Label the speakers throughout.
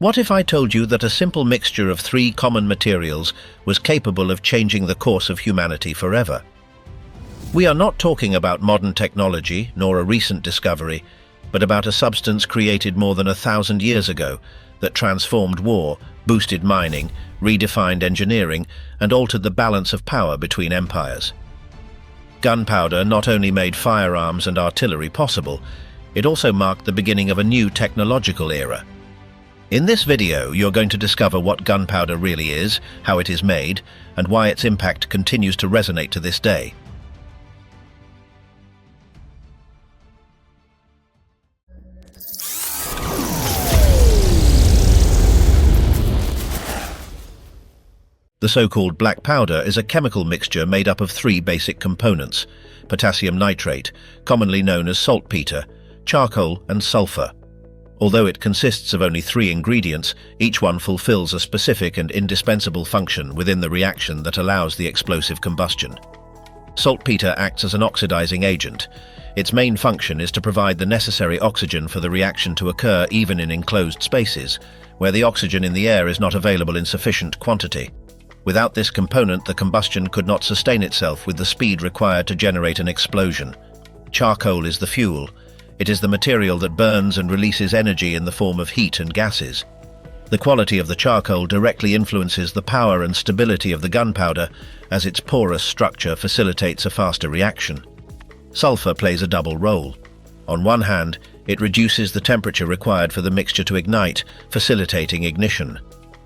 Speaker 1: What if I told you that a simple mixture of three common materials was capable of changing the course of humanity forever? We are not talking about modern technology nor a recent discovery, but about a substance created more than 1,000 years ago that transformed war, boosted mining, redefined engineering, and altered the balance of power between empires. Gunpowder not only made firearms and artillery possible, it also marked the beginning of a new technological era. In this video, you're going to discover what gunpowder really is, how it is made, and why its impact continues to resonate to this day. The so-called black powder is a chemical mixture made up of three basic components: potassium nitrate, commonly known as saltpeter, charcoal, and sulfur. Although it consists of only three ingredients, each one fulfills a specific and indispensable function within the reaction that allows the explosive combustion. Saltpeter acts as an oxidizing agent. Its main function is to provide the necessary oxygen for the reaction to occur even in enclosed spaces, where the oxygen in the air is not available in sufficient quantity. Without this component, the combustion could not sustain itself with the speed required to generate an explosion. Charcoal is the fuel. It is the material that burns and releases energy in the form of heat and gases. The quality of the charcoal directly influences the power and stability of the gunpowder, as its porous structure facilitates a faster reaction. Sulfur plays a double role. On one hand, it reduces the temperature required for the mixture to ignite, facilitating ignition.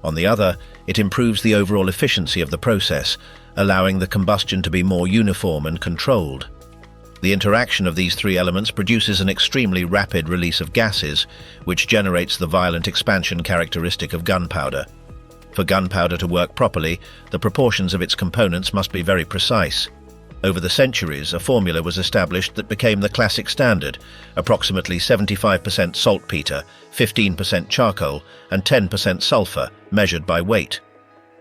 Speaker 1: On the other, it improves the overall efficiency of the process, allowing the combustion to be more uniform and controlled. The interaction of these three elements produces an extremely rapid release of gases, which generates the violent expansion characteristic of gunpowder. For gunpowder to work properly, the proportions of its components must be very precise. Over the centuries, a formula was established that became the classic standard: approximately 75% saltpeter, 15% charcoal, and 10% sulfur, measured by weight.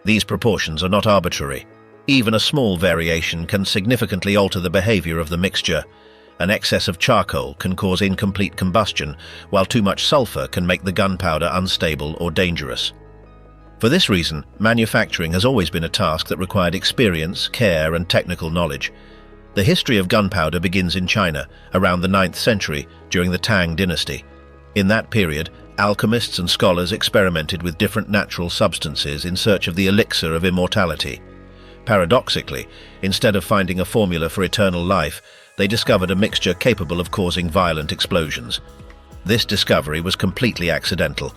Speaker 1: These proportions are not arbitrary. Even a small variation can significantly alter the behavior of the mixture. An excess of charcoal can cause incomplete combustion, while too much sulfur can make the gunpowder unstable or dangerous. For this reason, manufacturing has always been a task that required experience, care, and technical knowledge. The history of gunpowder begins in China, around the 9th century, during the Tang dynasty. In that period, alchemists and scholars experimented with different natural substances in search of the elixir of immortality. Paradoxically, instead of finding a formula for eternal life, they discovered a mixture capable of causing violent explosions. This discovery was completely accidental.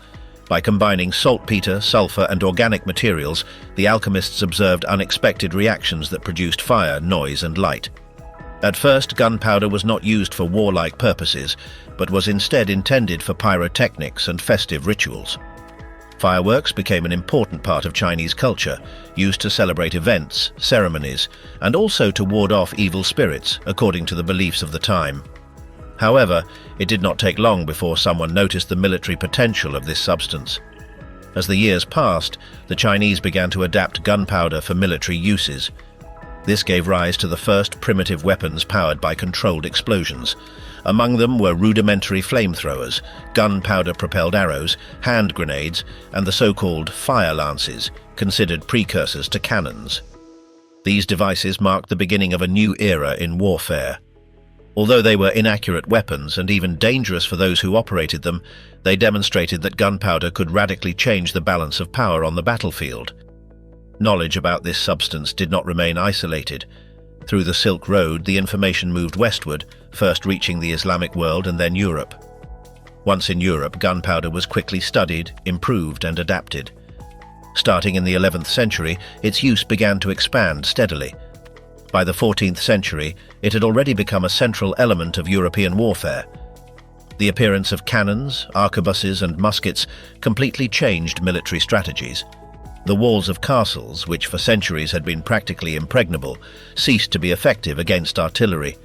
Speaker 1: By combining saltpeter, sulfur, and organic materials, the alchemists observed unexpected reactions that produced fire, noise, and light. At first, gunpowder was not used for warlike purposes, but was instead intended for pyrotechnics and festive rituals. Fireworks became an important part of Chinese culture, used to celebrate events, ceremonies, and also to ward off evil spirits, according to the beliefs of the time. However, it did not take long before someone noticed the military potential of this substance. As the years passed, the Chinese began to adapt gunpowder for military uses. This gave rise to the first primitive weapons powered by controlled explosions. Among them were rudimentary flamethrowers, gunpowder-propelled arrows, hand grenades, and the so-called fire lances, considered precursors to cannons. These devices marked the beginning of a new era in warfare. Although they were inaccurate weapons and even dangerous for those who operated them, they demonstrated that gunpowder could radically change the balance of power on the battlefield. Knowledge about this substance did not remain isolated. Through the Silk Road, the information moved westward, first reaching the Islamic world and then Europe. Once in Europe, gunpowder was quickly studied, improved, and adapted. Starting in the 11th century, its use began to expand steadily. By the 14th century, it had already become a central element of European warfare. The appearance of cannons, arquebuses, and muskets completely changed military strategies. The walls of castles, which for centuries had been practically impregnable, ceased to be effective against artillery.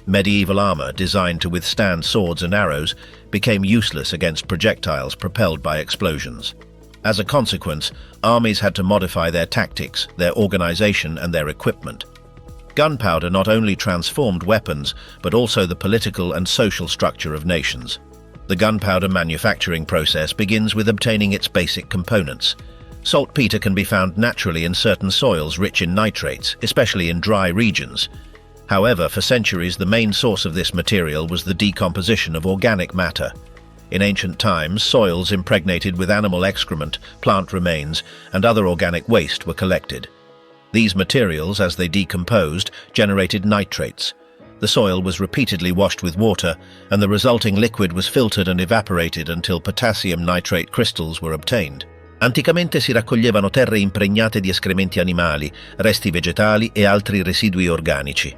Speaker 1: Medieval armor, designed to withstand swords and arrows, became useless against projectiles propelled by explosions. As a consequence, armies had to modify their tactics, their organization, and their equipment. Gunpowder not only transformed weapons, but also the political and social structure of nations. The gunpowder manufacturing process begins with obtaining its basic components. Saltpeter can be found naturally in certain soils rich in nitrates, especially in dry regions. However, for centuries the main source of this material was the decomposition of organic matter. In ancient times, soils impregnated with animal excrement, plant remains, and other organic waste were collected. These materials, as they decomposed, generated nitrates. The soil was repeatedly washed with water, and the resulting liquid was filtered and evaporated until potassium nitrate crystals were obtained. Anticamente si raccoglievano terre impregnate di escrementi animali, resti vegetali e altri residui organici.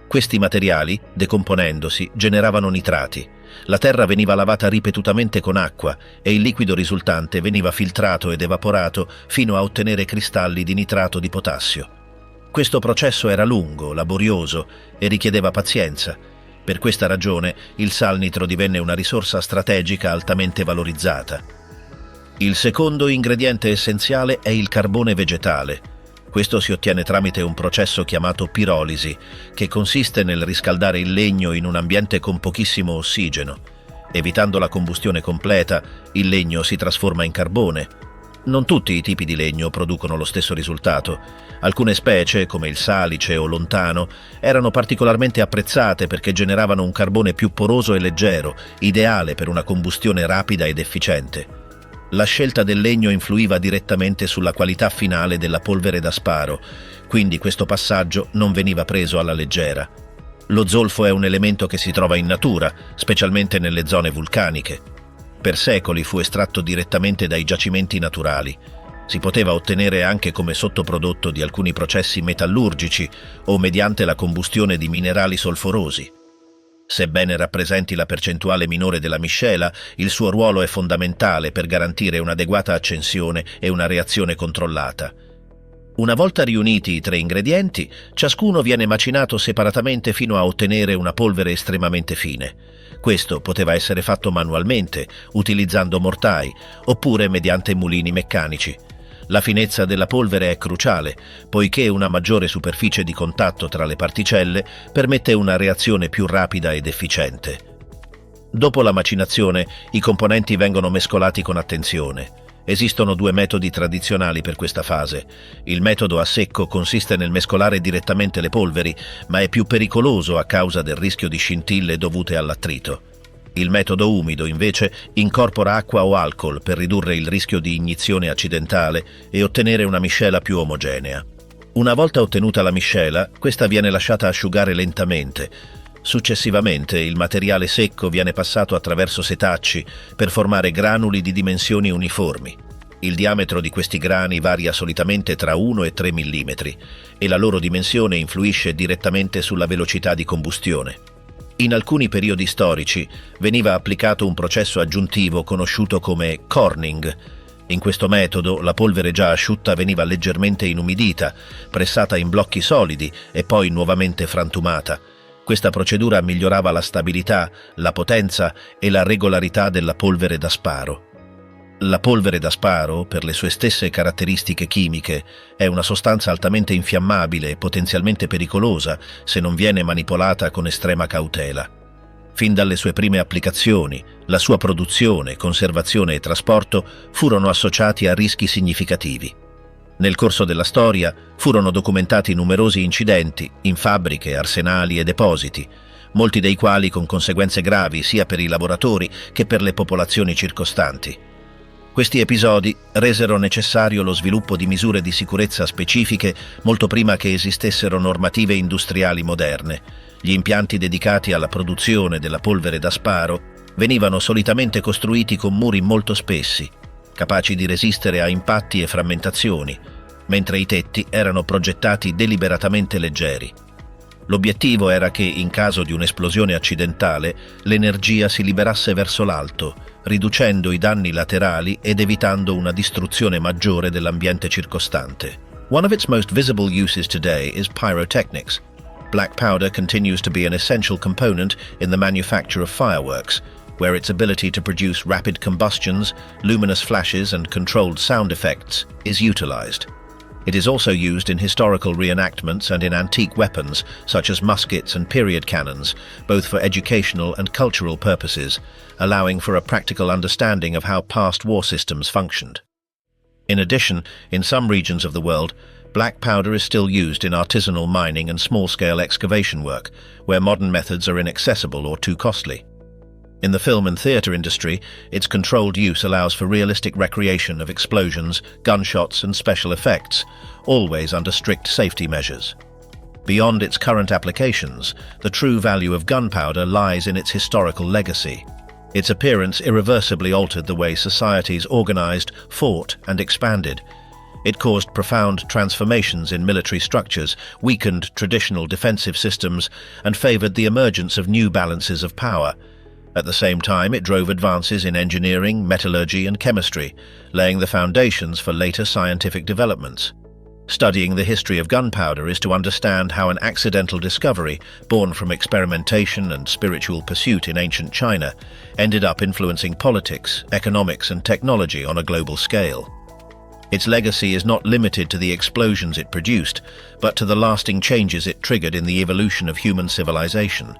Speaker 1: Questi materiali, decomponendosi, generavano nitrati. La terra veniva lavata ripetutamente con acqua e il liquido risultante veniva filtrato ed evaporato fino a ottenere cristalli di nitrato di potassio. Questo processo era lungo, laborioso e richiedeva pazienza. Per questa ragione il salnitro divenne una risorsa strategica altamente valorizzata. Il secondo ingrediente essenziale è il carbone vegetale. Questo si ottiene tramite un processo chiamato pirolisi, che consiste nel riscaldare il legno in un ambiente con pochissimo ossigeno. Evitando la combustione completa, il legno si trasforma in carbone. Non tutti i tipi di legno producono lo stesso risultato. Alcune specie, come il salice o l'ontano, erano particolarmente apprezzate perché generavano un carbone più poroso e leggero, ideale per una combustione rapida ed efficiente. La scelta del legno influiva direttamente sulla qualità finale della polvere da sparo, quindi questo passaggio non veniva preso alla leggera. Lo zolfo è un elemento che si trova in natura, specialmente nelle zone vulcaniche. Per secoli fu estratto direttamente dai giacimenti naturali. Si poteva ottenere anche come sottoprodotto di alcuni processi metallurgici o mediante la combustione di minerali solforosi. Sebbene rappresenti la percentuale minore della miscela, il suo ruolo è fondamentale per garantire un'adeguata accensione e una reazione controllata. Una volta riuniti i tre ingredienti, ciascuno viene macinato separatamente fino a ottenere una polvere estremamente fine. Questo poteva essere fatto manualmente, utilizzando mortai, oppure mediante mulini meccanici. La finezza della polvere è cruciale, poiché una maggiore superficie di contatto tra le particelle permette una reazione più rapida ed efficiente. Dopo la macinazione, i componenti vengono mescolati con attenzione. Esistono due metodi tradizionali per questa fase. Il metodo a secco consiste nel mescolare direttamente le polveri, ma è più pericoloso a causa del rischio di scintille dovute all'attrito. Il metodo umido, invece, incorpora acqua o alcol per ridurre il rischio di ignizione accidentale e ottenere una miscela più omogenea. Una volta ottenuta la miscela, questa viene lasciata asciugare lentamente. Successivamente, il materiale secco viene passato attraverso setacci per formare granuli di dimensioni uniformi. Il diametro di questi grani varia solitamente tra 1 e 3 mm e la loro dimensione influisce direttamente sulla velocità di combustione. In alcuni periodi storici veniva applicato un processo aggiuntivo conosciuto come corning. In questo metodo la polvere già asciutta veniva leggermente inumidita, pressata in blocchi solidi e poi nuovamente frantumata. Questa procedura migliorava la stabilità, la potenza e la regolarità della polvere da sparo. La polvere da sparo, per le sue stesse caratteristiche chimiche, è una sostanza altamente infiammabile e potenzialmente pericolosa se non viene manipolata con estrema cautela. Fin dalle sue prime applicazioni, la sua produzione, conservazione e trasporto furono associati a rischi significativi. Nel corso della storia furono documentati numerosi incidenti in fabbriche, arsenali e depositi, molti dei quali con conseguenze gravi sia per i lavoratori che per le popolazioni circostanti. Questi episodi resero necessario lo sviluppo di misure di sicurezza specifiche molto prima che esistessero normative industriali moderne. Gli impianti dedicati alla produzione della polvere da sparo venivano solitamente costruiti con muri molto spessi, capaci di resistere a impatti e frammentazioni, mentre i tetti erano progettati deliberatamente leggeri. L'obiettivo era che, in caso di un'esplosione accidentale, l'energia si liberasse verso l'alto, riducendo i danni laterali ed evitando una distruzione maggiore dell'ambiente circostante. One of its most visible uses today is pyrotechnics. Black powder continues to be an essential component in the manufacture of fireworks, where its ability to produce rapid combustions, luminous flashes and controlled sound effects is utilized. It is also used in historical reenactments and in antique weapons, such as muskets and period cannons, both for educational and cultural purposes, allowing for a practical understanding of how past war systems functioned. In addition, in some regions of the world, black powder is still used in artisanal mining and small-scale excavation work, where modern methods are inaccessible or too costly. In the film and theatre industry, its controlled use allows for realistic recreation of explosions, gunshots, and special effects, always under strict safety measures. Beyond its current applications, the true value of gunpowder lies in its historical legacy. Its appearance irreversibly altered the way societies organized, fought, and expanded. It caused profound transformations in military structures, weakened traditional defensive systems, and favored the emergence of new balances of power. At the same time, it drove advances in engineering, metallurgy, and chemistry, laying the foundations for later scientific developments. Studying the history of gunpowder is to understand how an accidental discovery, born from experimentation and spiritual pursuit in ancient China, ended up influencing politics, economics, and technology on a global scale. Its legacy is not limited to the explosions it produced, but to the lasting changes it triggered in the evolution of human civilization.